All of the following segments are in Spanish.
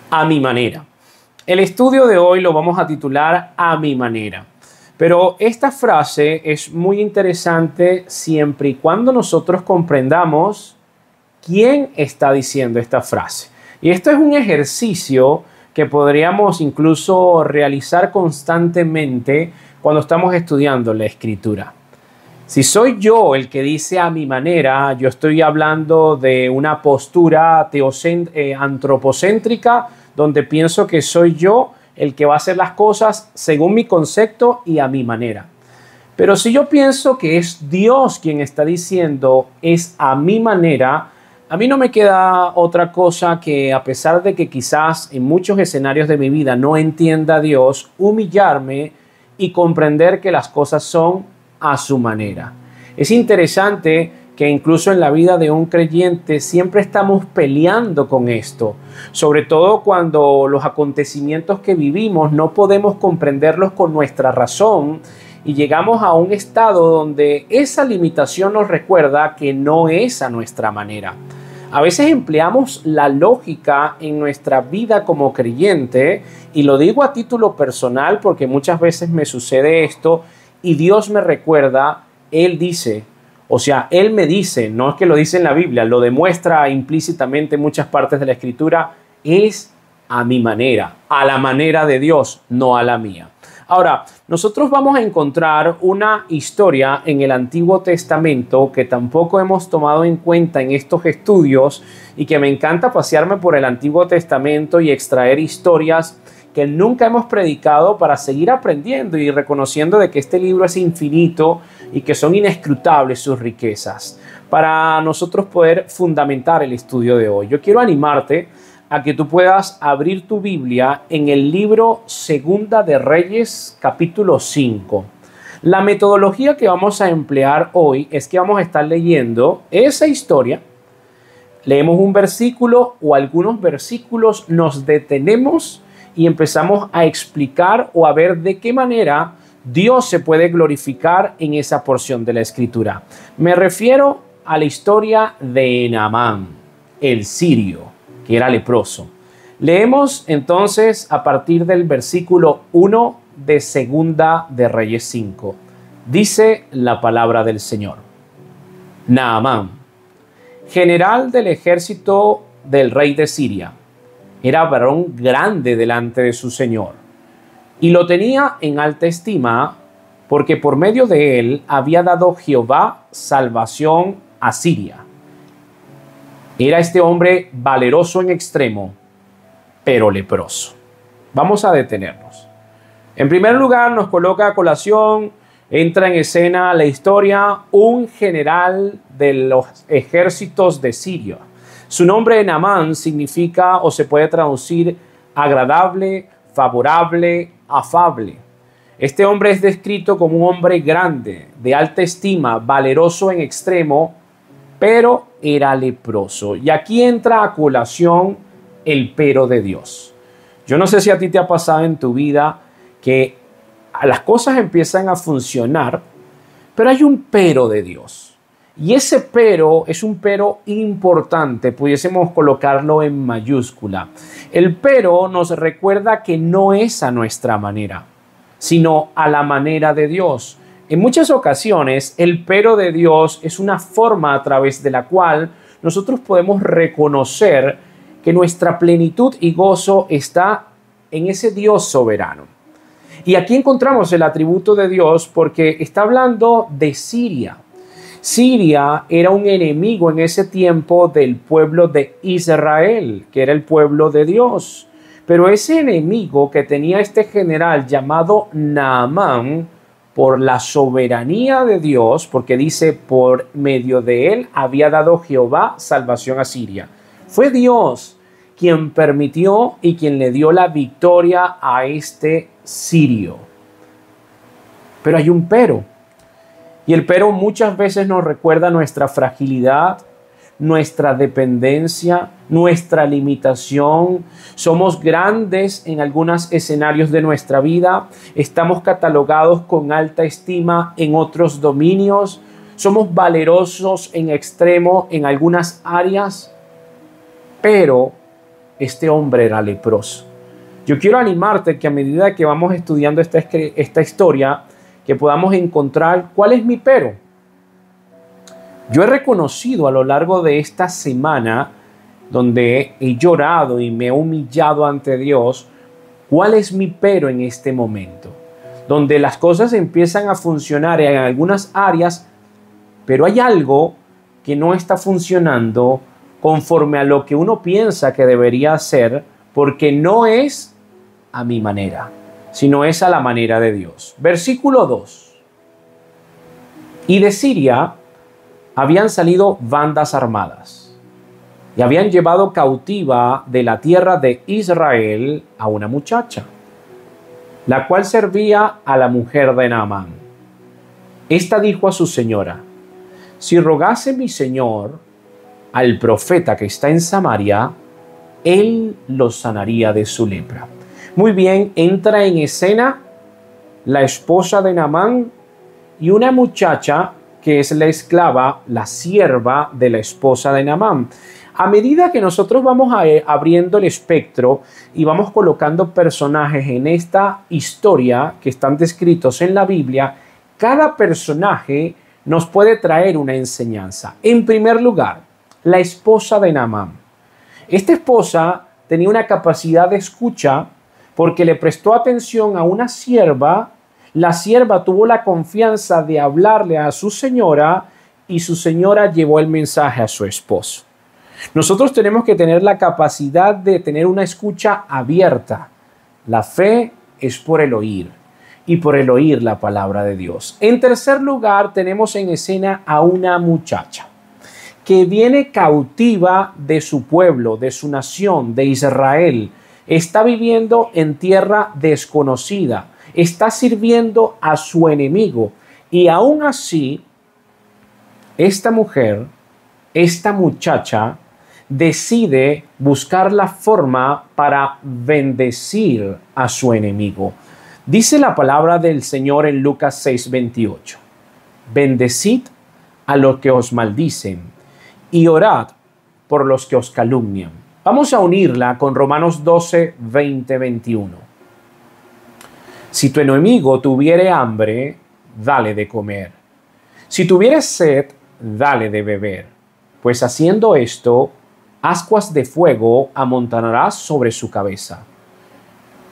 A mi manera. El estudio de hoy lo vamos a titular A mi manera. Pero esta frase es muy interesante siempre y cuando nosotros comprendamos quién está diciendo esta frase. Y esto es un ejercicio que podríamos incluso realizar constantemente cuando estamos estudiando la escritura. Si soy yo el que dice a mi manera, yo estoy hablando de una postura antropocéntrica donde pienso que soy yo el que va a hacer las cosas según mi concepto y a mi manera. Pero si yo pienso que es Dios quien está diciendo es a mi manera, a mí no me queda otra cosa que, a pesar de que quizás en muchos escenarios de mi vida no entienda a Dios, humillarme y comprender que las cosas son a su manera. Es interesante que incluso en la vida de un creyente siempre estamos peleando con esto, sobre todo cuando los acontecimientos que vivimos no podemos comprenderlos con nuestra razón y llegamos a un estado donde esa limitación nos recuerda que no es a nuestra manera. A veces empleamos la lógica en nuestra vida como creyente, y lo digo a título personal porque muchas veces me sucede esto y Dios me recuerda, Él dice, o sea, Él me dice, no es que lo dice en la Biblia, lo demuestra implícitamente en muchas partes de la Escritura, es a mi manera, a la manera de Dios, no a la mía. Ahora, nosotros vamos a encontrar una historia en el Antiguo Testamento que tampoco hemos tomado en cuenta en estos estudios y que me encanta pasearme por el Antiguo Testamento y extraer historias que nunca hemos predicado para seguir aprendiendo y reconociendo de que este libro es infinito y que son inescrutables sus riquezas, para nosotros poder fundamentar el estudio de hoy. Yo quiero animarte a que tú puedas abrir tu Biblia en el libro Segunda de Reyes, capítulo 5. La metodología que vamos a emplear hoy es que vamos a estar leyendo esa historia, leemos un versículo o algunos versículos, nos detenemos y empezamos a explicar o a ver de qué manera Dios se puede glorificar en esa porción de la Escritura. Me refiero a la historia de Naamán, el sirio, que era leproso. Leemos entonces a partir del versículo 1 de Segunda de Reyes 5. Dice la palabra del Señor. Naamán, general del ejército del rey de Siria, era varón grande delante de su señor, y lo tenía en alta estima, porque por medio de él había dado Jehová salvación a Siria. Era este hombre valeroso en extremo, pero leproso. Vamos a detenernos. En primer lugar, nos coloca a colación, entra en escena la historia, un general de los ejércitos de Siria. Su nombre Naamán significa o se puede traducir agradable, favorable, afable. Este hombre es descrito como un hombre grande, de alta estima, valeroso en extremo, pero era leproso. Y aquí entra a colación el pero de Dios. Yo no sé si a ti te ha pasado en tu vida que las cosas empiezan a funcionar, pero hay un pero de Dios. Y ese pero es un pero importante, pudiésemos colocarlo en mayúscula. El pero nos recuerda que no es a nuestra manera, sino a la manera de Dios. En muchas ocasiones, el pero de Dios es una forma a través de la cual nosotros podemos reconocer que nuestra plenitud y gozo está en ese Dios soberano. Y aquí encontramos el atributo de Dios porque está hablando de Siria. Siria era un enemigo en ese tiempo del pueblo de Israel, que era el pueblo de Dios. Pero ese enemigo que tenía este general llamado Naamán, por la soberanía de Dios, porque dice por medio de él había dado Jehová salvación a Siria. Fue Dios quien permitió y quien le dio la victoria a este sirio. Pero hay un pero. Y el pero muchas veces nos recuerda nuestra fragilidad, nuestra dependencia, nuestra limitación. Somos grandes en algunos escenarios de nuestra vida. Estamos catalogados con alta estima en otros dominios. Somos valerosos en extremo en algunas áreas. Pero este hombre era leproso. Yo quiero animarte que a medida que vamos estudiando esta historia, que podamos encontrar cuál es mi pero. Yo he reconocido a lo largo de esta semana, donde he llorado y me he humillado ante Dios, cuál es mi pero en este momento, donde las cosas empiezan a funcionar en algunas áreas, pero hay algo que no está funcionando conforme a lo que uno piensa que debería hacer, porque no es a mi manera, sino es a la manera de Dios. Versículo 2. Y de Siria habían salido bandas armadas y habían llevado cautiva de la tierra de Israel a una muchacha, la cual servía a la mujer de Naamán. Esta dijo a su señora: si rogase mi señor al profeta que está en Samaria, él lo sanaría de su lepra. Muy bien, entra en escena la esposa de Naamán y una muchacha que es la esclava, la sierva de la esposa de Naamán. A medida que nosotros vamos abriendo el espectro y vamos colocando personajes en esta historia que están descritos en la Biblia, cada personaje nos puede traer una enseñanza. En primer lugar, la esposa de Naamán. Esta esposa tenía una capacidad de escucha porque le prestó atención a una sierva. La sierva tuvo la confianza de hablarle a su señora y su señora llevó el mensaje a su esposo. Nosotros tenemos que tener la capacidad de tener una escucha abierta. La fe es por el oír y por el oír la palabra de Dios. En tercer lugar, tenemos en escena a una muchacha que viene cautiva de su pueblo, de su nación, de Israel. Está viviendo en tierra desconocida. Está sirviendo a su enemigo. Y aún así, esta mujer, esta muchacha, decide buscar la forma para bendecir a su enemigo. Dice la palabra del Señor en Lucas 6:28. Bendecid a los que os maldicen y orad por los que os calumnian. Vamos a unirla con Romanos 12:20-21. Si tu enemigo tuviere hambre, dale de comer. Si tuviere sed, dale de beber. Pues haciendo esto, ascuas de fuego amontonarás sobre su cabeza.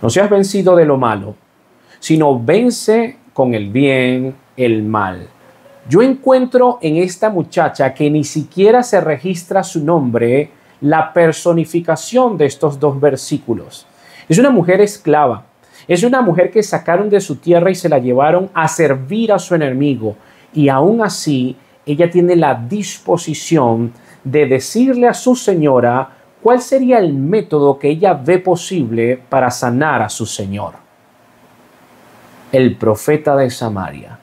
No seas vencido de lo malo, sino vence con el bien el mal. Yo encuentro en esta muchacha que ni siquiera se registra su nombre, la personificación de estos dos versículos. Es una mujer esclava. Es una mujer que sacaron de su tierra y se la llevaron a servir a su enemigo. Y aún así, ella tiene la disposición de decirle a su señora cuál sería el método que ella ve posible para sanar a su señor. El profeta de Samaria.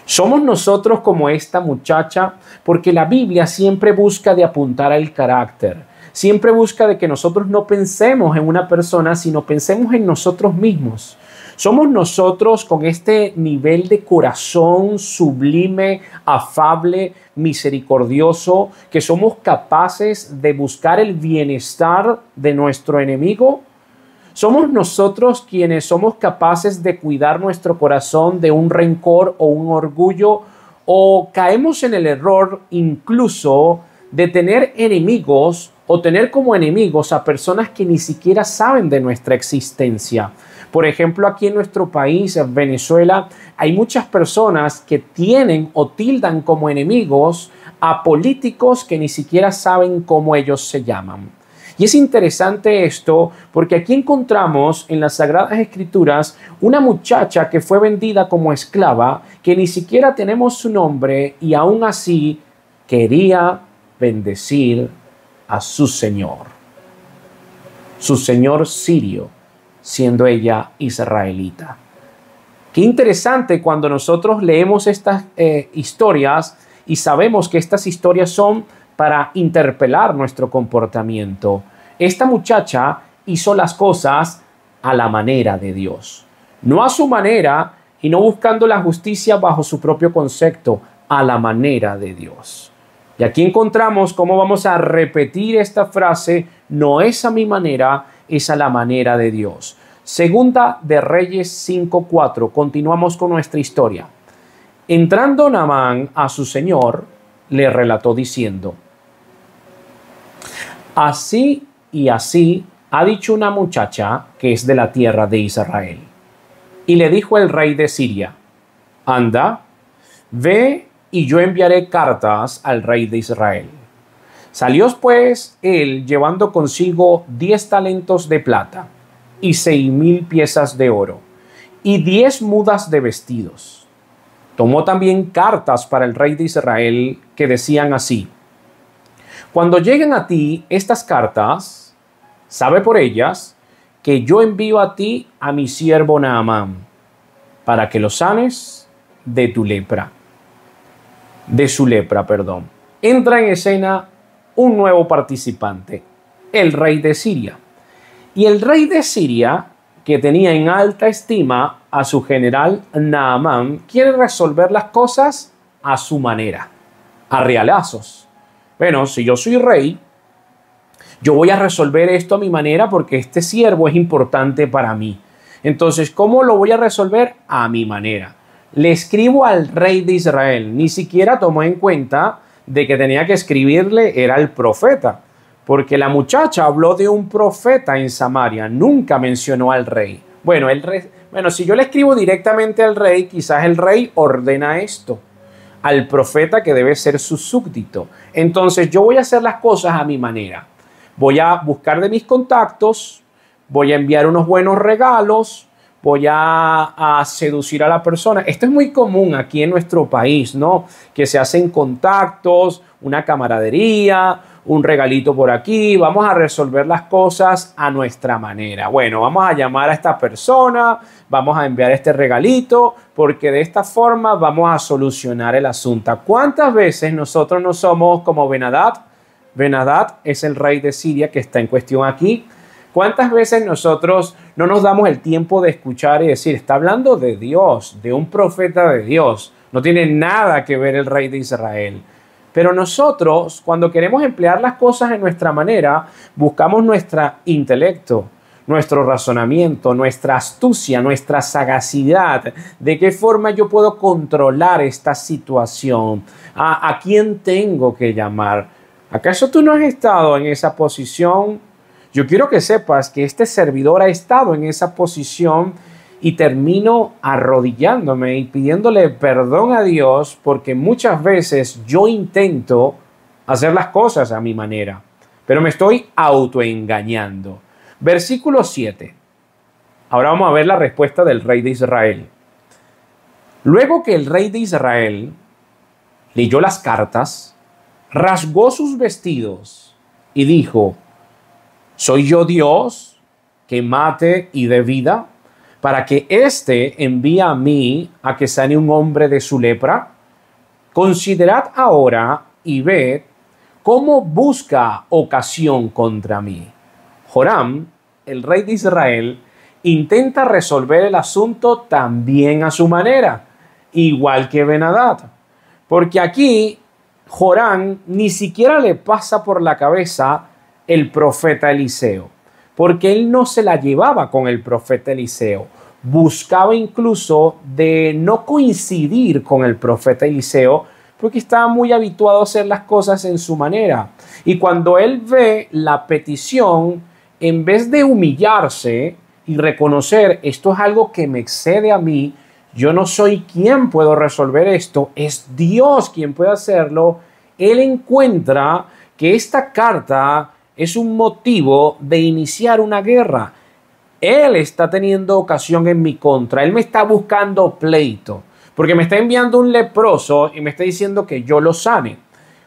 ¿Somos nosotros como esta muchacha? Porque la Biblia siempre busca de apuntar al carácter. Siempre busca de que nosotros no pensemos en una persona, sino pensemos en nosotros mismos. Somos nosotros con este nivel de corazón sublime, afable, misericordioso, que somos capaces de buscar el bienestar de nuestro enemigo. ¿Somos nosotros quienes somos capaces de cuidar nuestro corazón de un rencor o un orgullo? ¿O caemos en el error incluso de tener enemigos o tener como enemigos a personas que ni siquiera saben de nuestra existencia? Por ejemplo, aquí en nuestro país, en Venezuela, hay muchas personas que tienen o tildan como enemigos a políticos que ni siquiera saben cómo ellos se llaman. Y es interesante esto porque aquí encontramos en las Sagradas Escrituras una muchacha que fue vendida como esclava, que ni siquiera tenemos su nombre y aún así quería bendecir a su señor sirio, siendo ella israelita. Qué interesante cuando nosotros leemos estas historias y sabemos que estas historias son para interpelar nuestro comportamiento. Esta muchacha hizo las cosas a la manera de Dios, no a su manera y no buscando la justicia bajo su propio concepto, a la manera de Dios. Y aquí encontramos cómo vamos a repetir esta frase: no es a mi manera, es a la manera de Dios. Segunda de Reyes 5:4. Continuamos con nuestra historia. Entrando Naamán a su señor, le relató diciendo: así y así ha dicho una muchacha que es de la tierra de Israel. Y le dijo el rey de Siria: anda, ve y yo enviaré cartas al rey de Israel. Salió pues él llevando consigo 10 talentos de plata y 6,000 piezas de oro y 10 mudas de vestidos. Tomó también cartas para el rey de Israel que decían así: cuando lleguen a ti estas cartas, sabe por ellas que yo envío a ti a mi siervo Naamán, para que lo sanes de tu lepra. De su lepra, perdón. Entra en escena un nuevo participante, el rey de Siria. Y el rey de Siria, que tenía en alta estima a su general Naamán, quiere resolver las cosas a su manera, a realazos. Bueno, si yo soy rey, yo voy a resolver esto a mi manera porque este siervo es importante para mí. Entonces, ¿cómo lo voy a resolver? A mi manera. Le escribo al rey de Israel. Ni siquiera tomó en cuenta de que tenía que escribirle era el profeta, porque la muchacha habló de un profeta en Samaria, nunca mencionó al rey. Bueno, si yo le escribo directamente al rey, quizás el rey ordena esto al profeta que debe ser su súbdito. Entonces yo voy a hacer las cosas a mi manera. Voy a buscar de mis contactos, voy a enviar unos buenos regalos, voy a seducir a la persona. Esto es muy común aquí en nuestro país, ¿no? Que se hacen contactos, una camaradería, un regalito por aquí. Vamos a resolver las cosas a nuestra manera. Bueno, vamos a llamar a esta persona, vamos a enviar este regalito, porque de esta forma vamos a solucionar el asunto. ¿Cuántas veces nosotros no somos como Ben-Hadad? Ben-Hadad es el rey de Siria que está en cuestión aquí. ¿Cuántas veces nosotros no nos damos el tiempo de escuchar y decir, está hablando de Dios, de un profeta de Dios? No tiene nada que ver el rey de Israel. Pero nosotros, cuando queremos emplear las cosas en nuestra manera, buscamos nuestro intelecto, nuestro razonamiento, nuestra astucia, nuestra sagacidad. ¿De qué forma yo puedo controlar esta situación? ¿A quién tengo que llamar? ¿Acaso tú no has estado en esa posición? Yo quiero que sepas que este servidor ha estado en esa posición y termino arrodillándome y pidiéndole perdón a Dios porque muchas veces yo intento hacer las cosas a mi manera, pero me estoy autoengañando. Versículo 7. Ahora vamos a ver la respuesta del rey de Israel. Luego que el rey de Israel leyó las cartas, rasgó sus vestidos y dijo: ¿soy yo Dios que mate y dé vida, para que éste envíe a mí a que sane un hombre de su lepra? Considerad ahora y ved cómo busca ocasión contra mí. Joram, el rey de Israel, intenta resolver el asunto también a su manera, igual que Ben-Hadad. Porque aquí Joram ni siquiera le pasa por la cabeza el profeta Eliseo, porque él no se la llevaba con el profeta Eliseo. Buscaba incluso de no coincidir con el profeta Eliseo, porque estaba muy habituado a hacer las cosas en su manera. Y cuando él ve la petición, en vez de humillarse y reconocer esto es algo que me excede a mí, yo no soy quien puedo resolver esto, es Dios quien puede hacerlo, él encuentra que esta carta es un motivo de iniciar una guerra. Él está teniendo ocasión en mi contra. Él me está buscando pleito, porque me está enviando un leproso y me está diciendo que yo lo sane.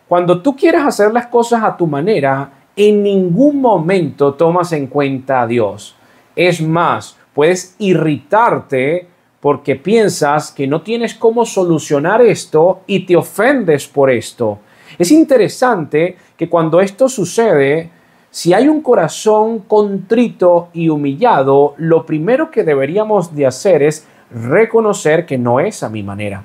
Cuando tú quieres hacer las cosas a tu manera, en ningún momento tomas en cuenta a Dios. Es más, puedes irritarte porque piensas que no tienes cómo solucionar esto y te ofendes por esto. Es interesante que cuando esto sucede, si hay un corazón contrito y humillado, lo primero que deberíamos de hacer es reconocer que no es a mi manera,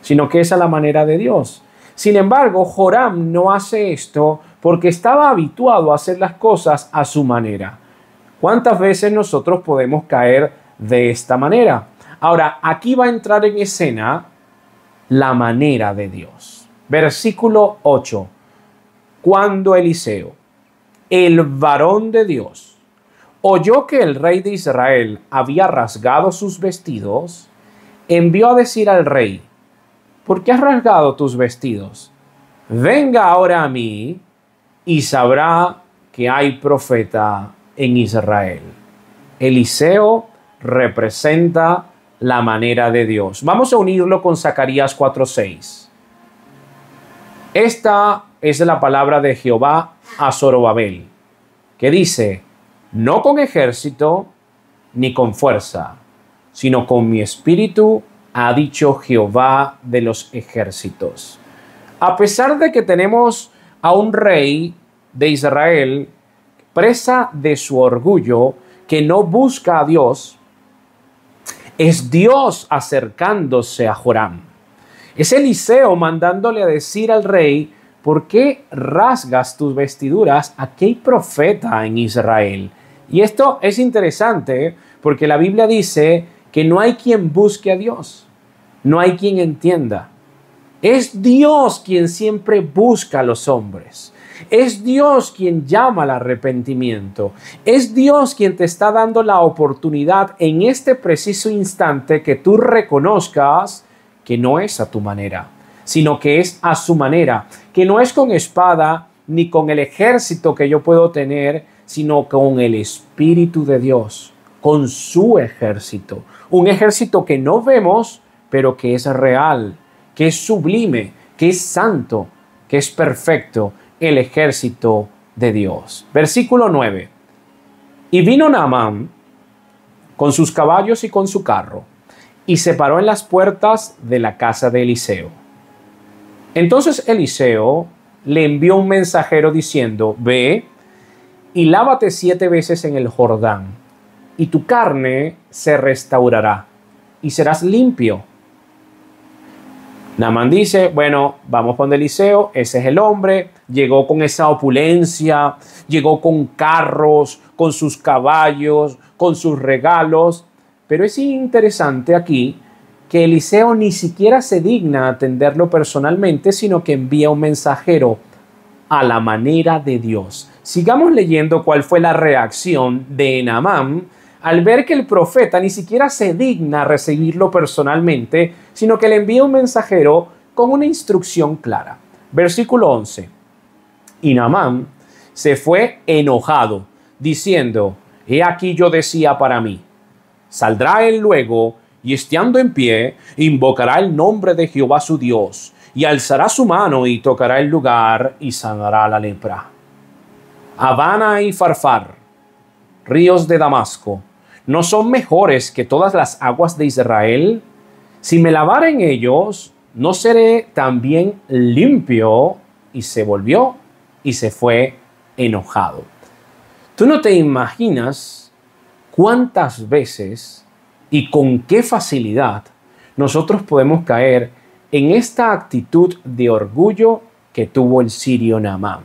sino que es a la manera de Dios. Sin embargo, Joram no hace esto porque estaba habituado a hacer las cosas a su manera. ¿Cuántas veces nosotros podemos caer de esta manera? Ahora, aquí va a entrar en escena la manera de Dios. Versículo 8. Cuando Eliseo, el varón de Dios, oyó que el rey de Israel había rasgado sus vestidos, envió a decir al rey: ¿por qué has rasgado tus vestidos? Venga ahora a mí y sabrá que hay profeta en Israel. Eliseo representa la manera de Dios. Vamos a unirlo con Zacarías 4:6. Esta es la palabra de Jehová a Zorobabel, que dice: no con ejército ni con fuerza, sino con mi espíritu, ha dicho Jehová de los ejércitos. A pesar de que tenemos a un rey de Israel presa de su orgullo, que no busca a Dios, es Dios acercándose a Joram. Es Eliseo mandándole a decir al rey: ¿por qué rasgas tus vestiduras? Aquí hay profeta en Israel. Y esto es interesante porque la Biblia dice que no hay quien busque a Dios, no hay quien entienda. Es Dios quien siempre busca a los hombres. Es Dios quien llama al arrepentimiento. Es Dios quien te está dando la oportunidad en este preciso instante que tú reconozcas que no es a tu manera, sino que es a su manera, que no es con espada ni con el ejército que yo puedo tener, sino con el Espíritu de Dios, con su ejército. Un ejército que no vemos, pero que es real, que es sublime, que es santo, que es perfecto, el ejército de Dios. Versículo 9. Y vino Naamán con sus caballos y con su carro, y se paró en las puertas de la casa de Eliseo. Entonces Eliseo le envió un mensajero diciendo: ve y lávate 7 veces en el Jordán, y tu carne se restaurará, y serás limpio. Naamán dice: bueno, vamos con Eliseo, ese es el hombre, llegó con esa opulencia, llegó con carros, con sus caballos, con sus regalos. Pero es interesante aquí que Eliseo ni siquiera se digna a atenderlo personalmente, sino que envía un mensajero a la manera de Dios. Sigamos leyendo cuál fue la reacción de Naamán al ver que el profeta ni siquiera se digna a recibirlo personalmente, sino que le envía un mensajero con una instrucción clara. Versículo 11. Y Naamán se fue enojado, diciendo: he aquí yo decía para mí, saldrá él luego, y estando en pie, invocará el nombre de Jehová su Dios, y alzará su mano y tocará el lugar y sanará la lepra. Abana y Farfar, ríos de Damasco, ¿no son mejores que todas las aguas de Israel? Si me lavara en ellos, ¿no seré también limpio? Y se volvió y se fue enojado. Tú no te imaginas cuántas veces y con qué facilidad nosotros podemos caer en esta actitud de orgullo que tuvo el sirio Naamán.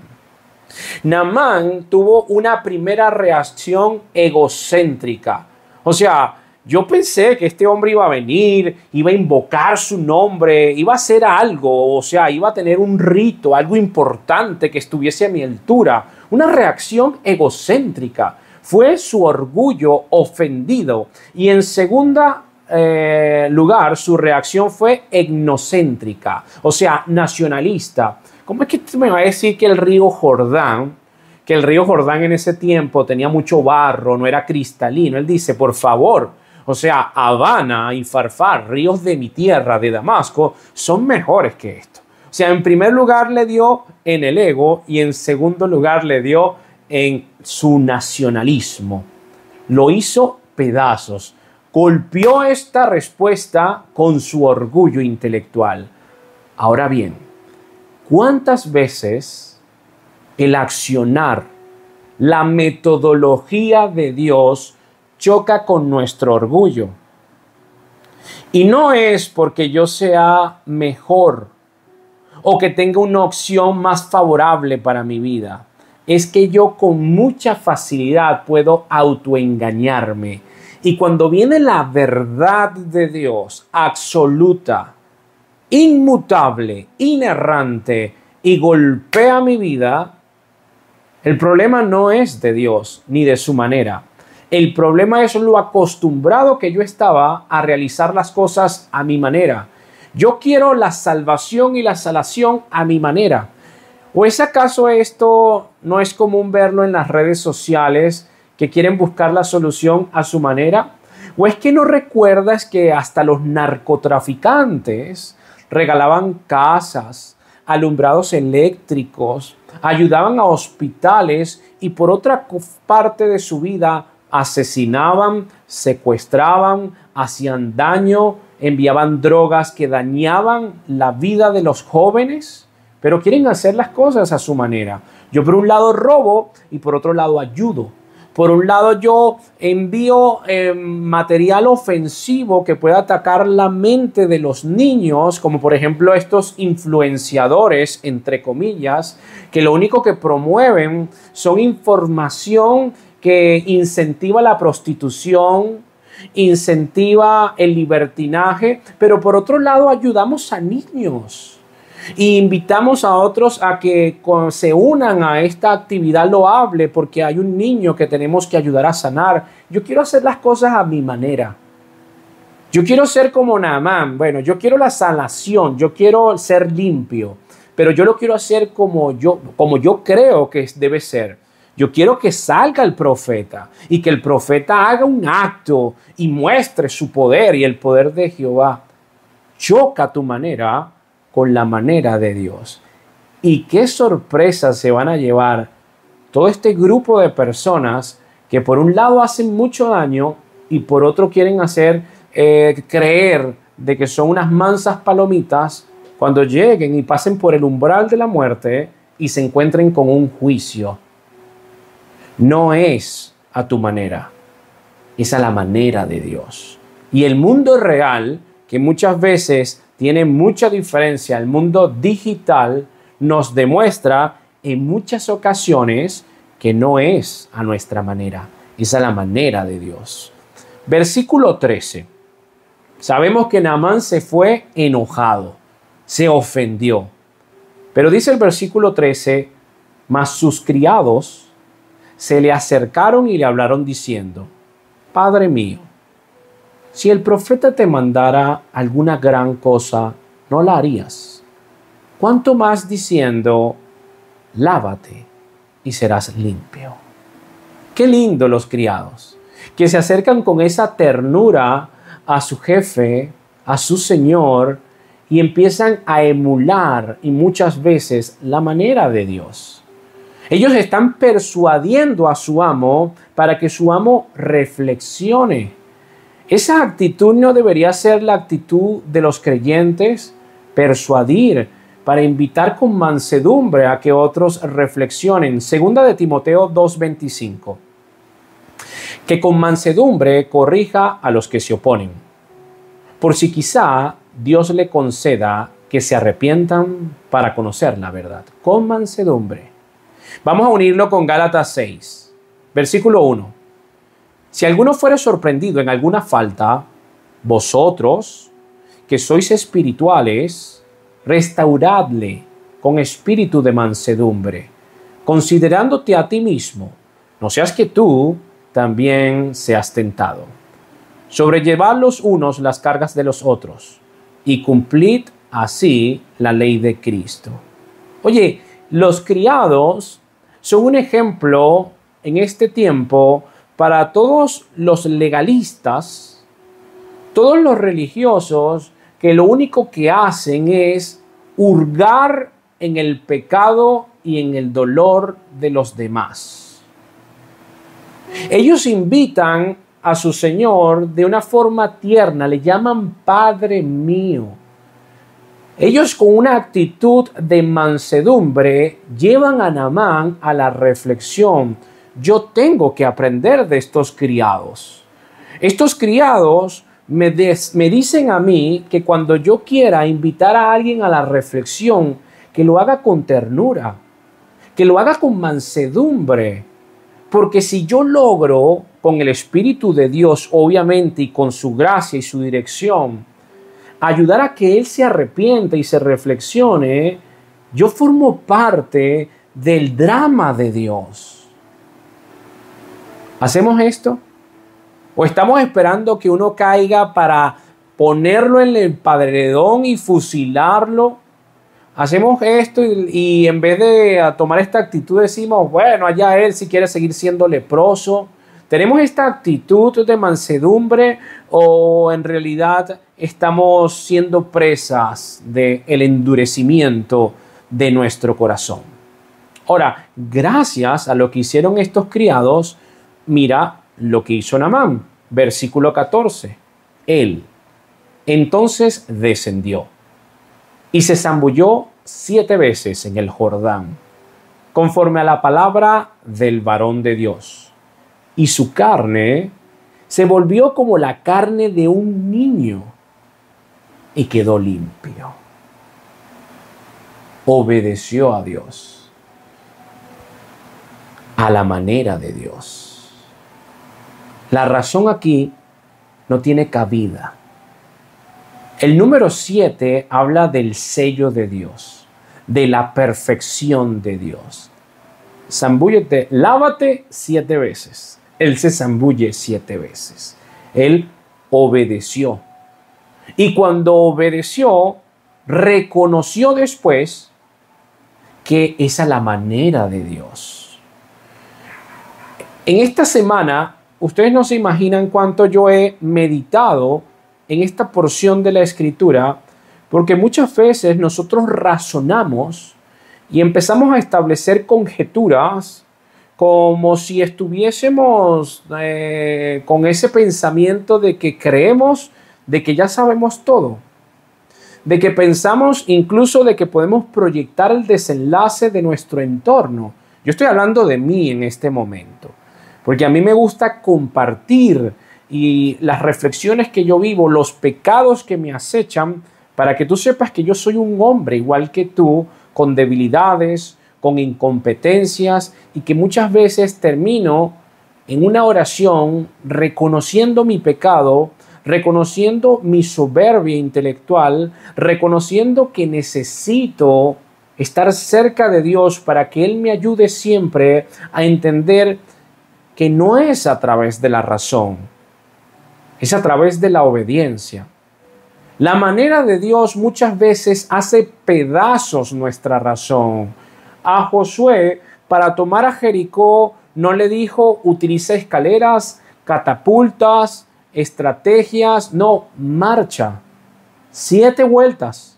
Naamán tuvo una primera reacción egocéntrica. O sea, yo pensé que este hombre iba a venir, iba a invocar su nombre, iba a hacer algo, o sea, iba a tener un rito, algo importante que estuviese a mi altura. Una reacción egocéntrica. Fue su orgullo ofendido. Y en segunda lugar, su reacción fue etnocéntrica, o sea, nacionalista. ¿Cómo es que me va a decir que el río Jordán en ese tiempo tenía mucho barro, no era cristalino? Él dice: por favor, o sea, Abana y Farfar, ríos de mi tierra, de Damasco, son mejores que esto. O sea, en primer lugar le dio en el ego y en segundo lugar le dio en su nacionalismo. Lo hizo pedazos. Golpeó esta respuesta con su orgullo intelectual. Ahora bien, ¿cuántas veces el accionar, la metodología de Dios choca con nuestro orgullo? Y no es porque yo sea mejor o que tenga una opción más favorable para mi vida. Es que yo con mucha facilidad puedo autoengañarme. Y cuando viene la verdad de Dios absoluta, inmutable, inerrante y golpea mi vida, el problema no es de Dios ni de su manera. El problema es lo acostumbrado que yo estaba a realizar las cosas a mi manera. Yo quiero la salvación y la salación a mi manera. ¿O es acaso esto no es común verlo en las redes sociales que quieren buscar la solución a su manera? ¿O es que no recuerdas que hasta los narcotraficantes regalaban casas, alumbrados eléctricos, ayudaban a hospitales y por otra parte de su vida asesinaban, secuestraban, hacían daño, enviaban drogas que dañaban la vida de los jóvenes? Pero quieren hacer las cosas a su manera. Yo por un lado robo y por otro lado ayudo. Por un lado yo envío material ofensivo que pueda atacar la mente de los niños, como por ejemplo estos influenciadores, entre comillas, que lo único que promueven son información que incentiva la prostitución, incentiva el libertinaje, pero por otro lado ayudamos a niños. Y invitamos a otros a que se unan a esta actividad loable porque hay un niño que tenemos que ayudar a sanar. Yo quiero hacer las cosas a mi manera. Yo quiero ser como Naamán. Bueno, yo quiero la sanación, yo quiero ser limpio, pero yo lo quiero hacer como yo creo que debe ser. Yo quiero que salga el profeta y que el profeta haga un acto y muestre su poder y el poder de Jehová. Choca tu manera con la manera de Dios. Y qué sorpresas se van a llevar todo este grupo de personas que por un lado hacen mucho daño y por otro quieren hacer creer de que son unas mansas palomitas cuando lleguen y pasen por el umbral de la muerte y se encuentren con un juicio. No es a tu manera, es a la manera de Dios. Y el mundo real, que muchas veces tiene mucha diferencia, el mundo digital nos demuestra en muchas ocasiones que no es a nuestra manera, es a la manera de Dios. Versículo 13. Sabemos que Naamán se fue enojado, se ofendió. Pero dice el versículo 13, mas sus criados se le acercaron y le hablaron diciendo, Padre mío, si el profeta te mandara alguna gran cosa, no la harías. ¿Cuánto más diciendo, lávate y serás limpio? Qué lindo los criados, que se acercan con esa ternura a su jefe, a su señor, y empiezan a emular y muchas veces la manera de Dios. Ellos están persuadiendo a su amo para que su amo reflexione. Esa actitud no debería ser la actitud de los creyentes, persuadir para invitar con mansedumbre a que otros reflexionen. Segunda de Timoteo 2:25. Que con mansedumbre corrija a los que se oponen, por si quizá Dios le conceda que se arrepientan para conocer la verdad. Con mansedumbre. Vamos a unirlo con Gálatas 6, versículo 1. Si alguno fuere sorprendido en alguna falta, vosotros, que sois espirituales, restauradle con espíritu de mansedumbre, considerándote a ti mismo, no seas que tú también seas tentado. Sobrellevad los unos las cargas de los otros, y cumplid así la ley de Cristo. Oye, los criados son un ejemplo en este tiempo para todos los legalistas, todos los religiosos que lo único que hacen es hurgar en el pecado y en el dolor de los demás. Ellos invitan a su Señor de una forma tierna, le llaman Padre mío. Ellos con una actitud de mansedumbre llevan a Naamán a la reflexión. Yo tengo que aprender de estos criados. Estos criados me dicen a mí que cuando yo quiera invitar a alguien a la reflexión, que lo haga con ternura, que lo haga con mansedumbre. Porque si yo logro, con el Espíritu de Dios, obviamente, y con su gracia y su dirección, ayudar a que Él se arrepienta y se reflexione, yo formo parte del drama de Dios. ¿Hacemos esto? ¿O estamos esperando que uno caiga para ponerlo en el paredón y fusilarlo? Hacemos esto y en vez de tomar esta actitud decimos, bueno, allá él si quiere seguir siendo leproso. ¿Tenemos esta actitud de mansedumbre o en realidad estamos siendo presas del endurecimiento de nuestro corazón? Ahora, gracias a lo que hicieron estos criados, mira lo que hizo Naamán. Versículo 14. Él entonces descendió y se zambulló 7 veces en el Jordán, conforme a la palabra del varón de Dios. Y su carne se volvió como la carne de un niño y quedó limpio. Obedeció a Dios, a la manera de Dios. La razón aquí no tiene cabida. El número 7 habla del sello de Dios, de la perfección de Dios. Zambúllete, lávate 7 veces. Él se zambulle 7 veces. Él obedeció. Y cuando obedeció, reconoció después que esa es la manera de Dios. En esta semana, ustedes no se imaginan cuánto yo he meditado en esta porción de la Escritura, porque muchas veces nosotros razonamos y empezamos a establecer conjeturas como si estuviésemos con ese pensamiento de que creemos de que ya sabemos todo, de que pensamos incluso de que podemos proyectar el desenlace de nuestro entorno. Yo estoy hablando de mí en este momento, porque a mí me gusta compartir y las reflexiones que yo vivo, los pecados que me acechan, para que tú sepas que yo soy un hombre igual que tú, con debilidades, con incompetencias, y que muchas veces termino en una oración reconociendo mi pecado, reconociendo mi soberbia intelectual, reconociendo que necesito estar cerca de Dios para que Él me ayude siempre a entender que no es a través de la razón, es a través de la obediencia. La manera de Dios muchas veces hace pedazos nuestra razón. A Josué, para tomar a Jericó, no le dijo utiliza escaleras, catapultas, estrategias. No, marcha. 7 vueltas.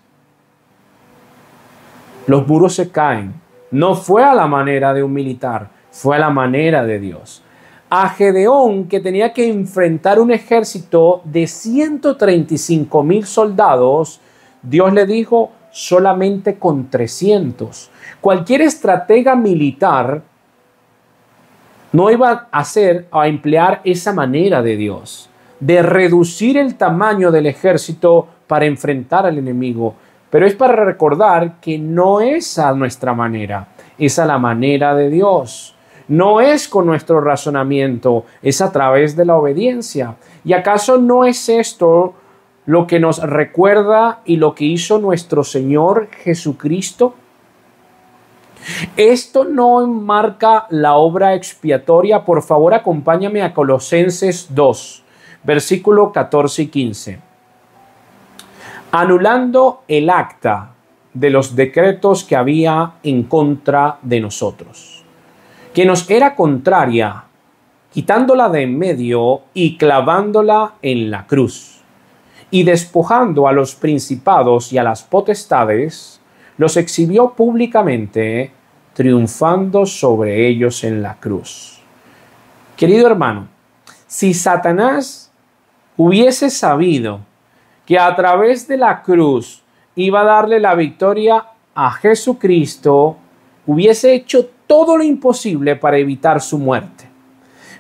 Los muros se caen. No fue a la manera de un militar, fue a la manera de Dios. A Gedeón, que tenía que enfrentar un ejército de 135,000 soldados, Dios le dijo solamente con 300. Cualquier estratega militar no iba a emplear esa manera de Dios, de reducir el tamaño del ejército para enfrentar al enemigo. Pero es para recordar que no es a nuestra manera, es a la manera de Dios. No es con nuestro razonamiento, es a través de la obediencia. ¿Y acaso no es esto lo que nos recuerda y lo que hizo nuestro Señor Jesucristo? Esto no enmarca la obra expiatoria. Por favor, acompáñame a Colosenses 2, versículo 14 y 15. Anulando el acta de los decretos que había en contra de nosotros, que nos era contraria, quitándola de en medio y clavándola en la cruz, y despojando a los principados y a las potestades, los exhibió públicamente, triunfando sobre ellos en la cruz. Querido hermano, si Satanás hubiese sabido que a través de la cruz iba a darle la victoria a Jesucristo, hubiese hecho todo lo imposible para evitar su muerte.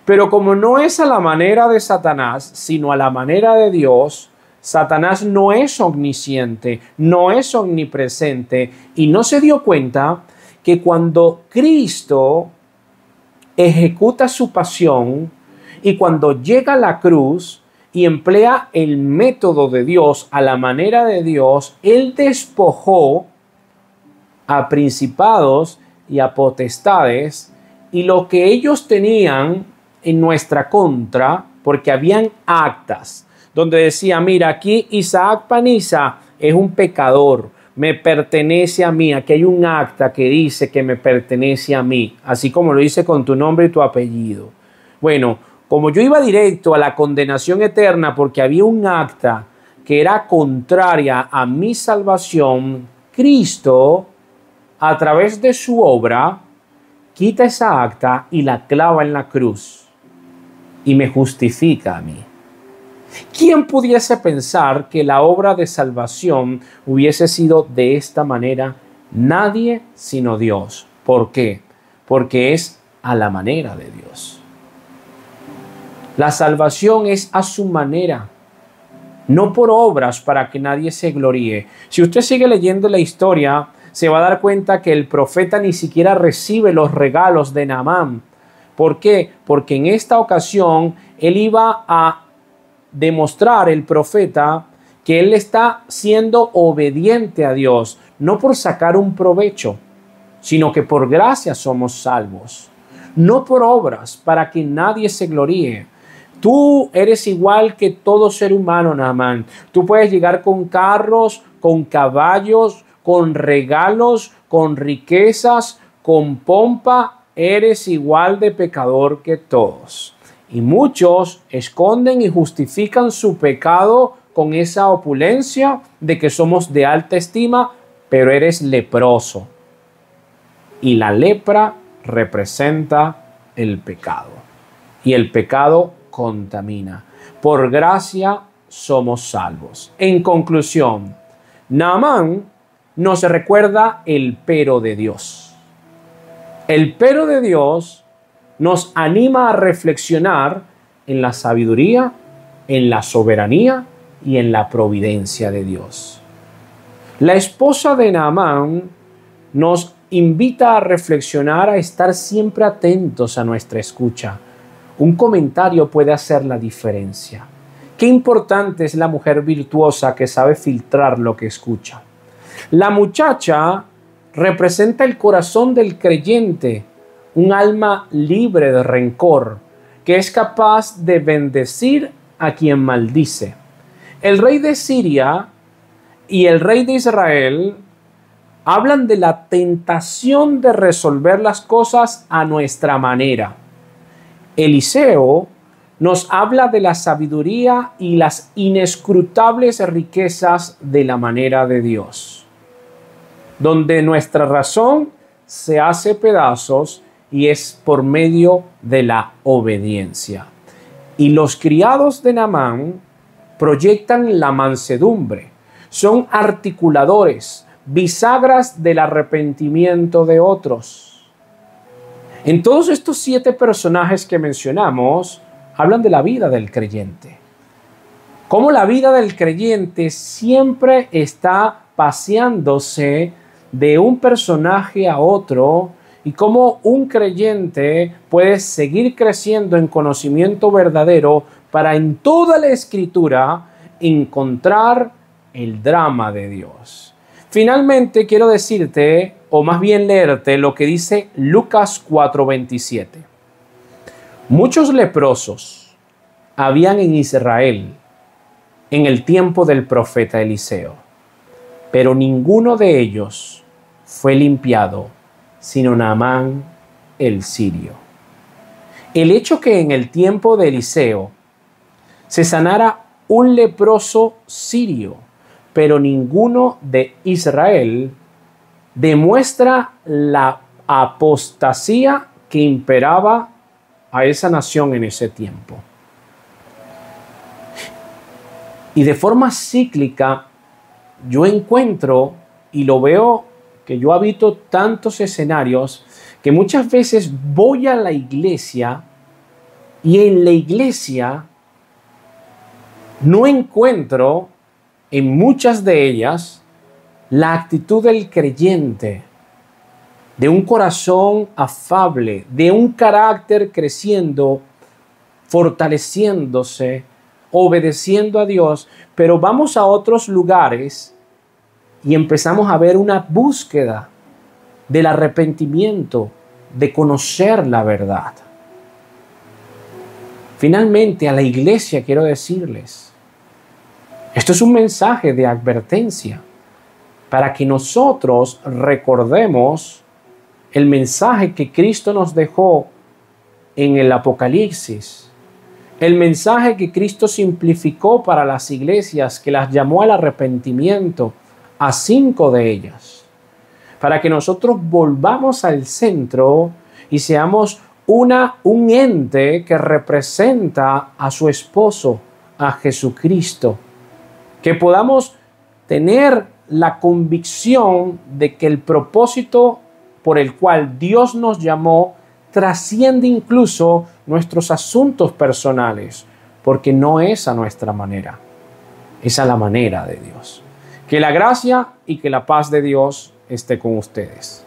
Pero como no es a la manera de Satanás, sino a la manera de Dios, Satanás no es omnisciente, no es omnipresente y no se dio cuenta que cuando Cristo ejecuta su pasión y cuando llega a la cruz y emplea el método de Dios a la manera de Dios, Él despojó a principados y a potestades y lo que ellos tenían en nuestra contra, porque habían actas donde decía, mira, aquí Isaac Paniza es un pecador, me pertenece a mí. Aquí hay un acta que dice que me pertenece a mí, así como lo dice con tu nombre y tu apellido. Bueno, como yo iba directo a la condenación eterna porque había un acta que era contraria a mi salvación, Cristo, a través de su obra, quita esa acta y la clava en la cruz y me justifica a mí. ¿Quién pudiese pensar que la obra de salvación hubiese sido de esta manera? Nadie sino Dios. ¿Por qué? Porque es a la manera de Dios. La salvación es a su manera, no por obras para que nadie se gloríe. Si usted sigue leyendo la historia, se va a dar cuenta que el profeta ni siquiera recibe los regalos de Naamán. ¿Por qué? Porque en esta ocasión él iba a demostrar, el profeta, que él está siendo obediente a Dios, no por sacar un provecho, sino que por gracia somos salvos, no por obras para que nadie se gloríe. Tú eres igual que todo ser humano, Naamán. Tú puedes llegar con carros, con caballos, con regalos, con riquezas, con pompa. Eres igual de pecador que todos. Y muchos esconden y justifican su pecado con esa opulencia de que somos de alta estima, pero eres leproso. Y la lepra representa el pecado. Y el pecado contamina. Por gracia somos salvos. En conclusión, Naamán nos recuerda el pero de Dios. El pero de Dios nos anima a reflexionar en la sabiduría, en la soberanía y en la providencia de Dios. La esposa de Naamán nos invita a reflexionar, a estar siempre atentos a nuestra escucha. Un comentario puede hacer la diferencia. Qué importante es la mujer virtuosa que sabe filtrar lo que escucha. La muchacha representa el corazón del creyente, un alma libre de rencor, que es capaz de bendecir a quien maldice. El rey de Siria y el rey de Israel hablan de la tentación de resolver las cosas a nuestra manera. Eliseo nos habla de la sabiduría y las inescrutables riquezas de la manera de Dios, donde nuestra razón se hace pedazos y es por medio de la obediencia. Y los criados de Naamán proyectan la mansedumbre, son articuladores, bisagras del arrepentimiento de otros. En todos estos 7 personajes que mencionamos, hablan de la vida del creyente. Cómo la vida del creyente siempre está paseándose de un personaje a otro, y cómo un creyente puede seguir creciendo en conocimiento verdadero para en toda la Escritura encontrar el drama de Dios. Finalmente quiero decirte, o más bien leerte, lo que dice Lucas 4:27. Muchos leprosos habían en Israel en el tiempo del profeta Eliseo, pero ninguno de ellos fue limpiado, sino Naamán el sirio. El hecho que en el tiempo de Eliseo se sanara un leproso sirio, pero ninguno de Israel, demuestra la apostasía que imperaba a esa nación en ese tiempo. Y de forma cíclica yo encuentro y lo veo, que yo habito tantos escenarios que muchas veces voy a la iglesia y en la iglesia no encuentro en muchas de ellas, la actitud del creyente, de un corazón afable, de un carácter creciendo, fortaleciéndose, obedeciendo a Dios, pero vamos a otros lugares y empezamos a ver una búsqueda del arrepentimiento, de conocer la verdad. Finalmente, a la iglesia quiero decirles, esto es un mensaje de advertencia para que nosotros recordemos el mensaje que Cristo nos dejó en el Apocalipsis, el mensaje que Cristo simplificó para las iglesias, que las llamó al arrepentimiento, a 5 de ellas, para que nosotros volvamos al centro y seamos un ente que representa a su esposo, a Jesucristo, que podamos tener la convicción de que el propósito por el cual Dios nos llamó trasciende incluso nuestros asuntos personales, porque no es a nuestra manera, es a la manera de Dios. Que la gracia y que la paz de Dios esté con ustedes.